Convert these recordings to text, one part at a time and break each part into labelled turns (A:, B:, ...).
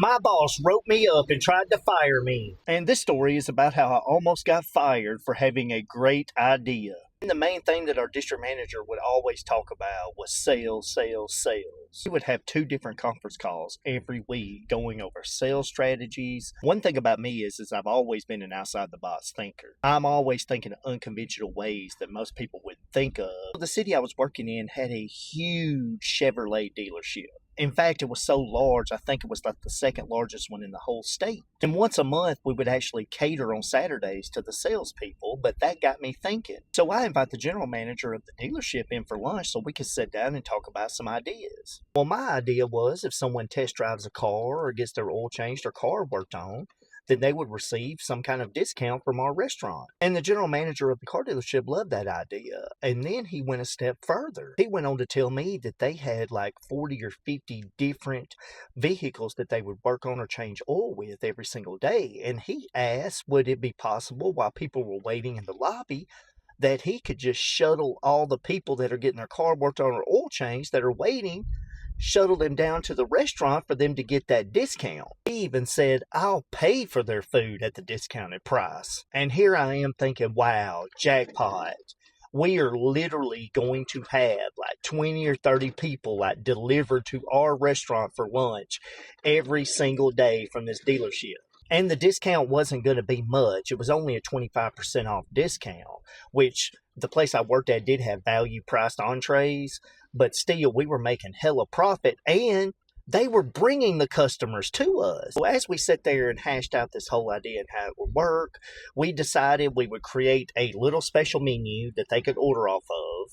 A: My boss wrote me up and tried to fire me. And this story is about how I almost got fired for having a great idea. And the main thing that our district manager would always talk about was sales, sales, sales. We would have 2 different conference calls every week going over sales strategies. One thing about me is I've always been an outside the box thinker. I'm always thinking of unconventional ways that most people wouldn't think of. The city I was working in had a huge Chevrolet dealership. In fact, it was so large, I think it was like the second largest one in the whole state. And once a month, we would actually cater on Saturdays to the salespeople, but that got me thinking. So I invite the general manager of the dealership in for lunch so we could sit down and talk about some ideas. Well, my idea was if someone test drives a car or gets their oil changed or car worked on, then they would receive some kind of discount from our restaurant. And the general manager of the car dealership loved that idea. And then he went a step further. He went on to tell me that they had like 40 or 50 different vehicles that they would work on or change oil with every single day. And he asked, would it be possible while people were waiting in the lobby that he could just shuttle all the people that are getting their car worked on or oil changed that are waiting, shuttle them down to the restaurant for them to get that discount. He even said, I'll pay for their food at the discounted price. And here I am thinking, wow, jackpot. We are literally going to have like 20 or 30 people like delivered to our restaurant for lunch every single day from this dealership. And the discount wasn't going to be much. It was only a 25% off discount, which the place I worked at did have value priced entrees, but still we were making hella profit and they were bringing the customers to us. So as we sat there and hashed out this whole idea and how it would work, we decided we would create a little special menu that they could order off of.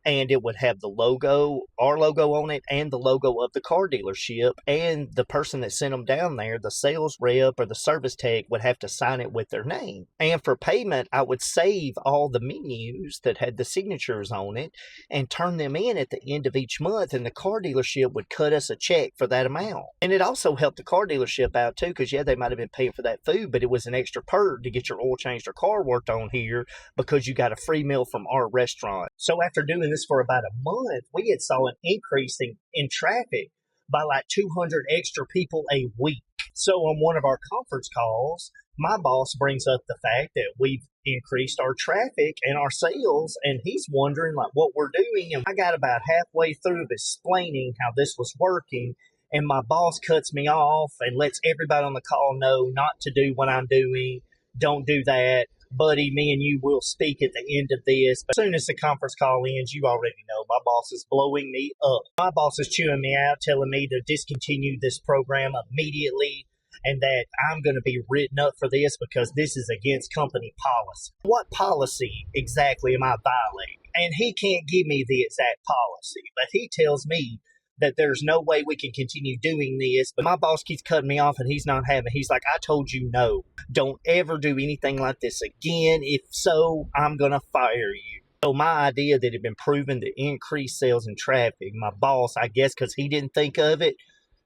A: And it would have the logo, our logo on it, and the logo of the car dealership. And the person that sent them down there, the sales rep or the service tech, would have to sign it with their name. And for payment, I would save all the menus that had the signatures on it and turn them in at the end of each month. And the car dealership would cut us a check for that amount. And it also helped the car dealership out too, because yeah, they might have been paying for that food, but it was an extra perk to get your oil changed or car worked on here because you got a free meal from our restaurant. So after doing this for about a month, we had saw an increase in traffic by like 200 extra people a week. So on one of our conference calls, my boss brings up the fact that we've increased our traffic and our sales, and he's wondering like what we're doing. And I got about halfway through of explaining how this was working, and my boss cuts me off and lets everybody on the call know not to do what I'm doing. Don't do that. Buddy, me and you will speak at the end of this. But as soon as the conference call ends, you already know my boss is blowing me up. My boss is chewing me out, telling me to discontinue this program immediately and that I'm going to be written up for this because this is against company policy. What policy exactly am I violating? And he can't give me the exact policy, but he tells me that there's no way we can continue doing this. But my boss keeps cutting me off and he's not having it. He's like, I told you no. Don't ever do anything like this again. If so, I'm going to fire you. So my idea that had been proven to increase sales and traffic, my boss, I guess because he didn't think of it,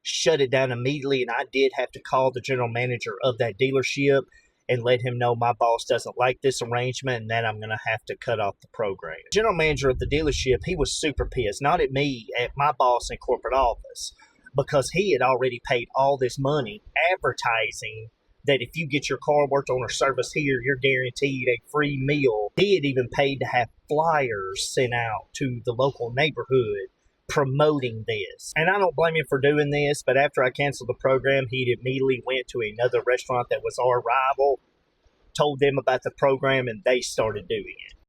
A: shut it down immediately. And I did have to call the general manager of that dealership and let him know my boss doesn't like this arrangement and that I'm going to have to cut off the program. The general manager of the dealership, he was super pissed, not at me, at my boss in corporate office, because he had already paid all this money advertising that if you get your car worked on or service here, you're guaranteed a free meal. He had even paid to have flyers sent out to the local neighborhood promoting this. And I don't blame him for doing this, but after I canceled the program, he immediately went to another restaurant that was our rival, told them about the program, and they started doing it.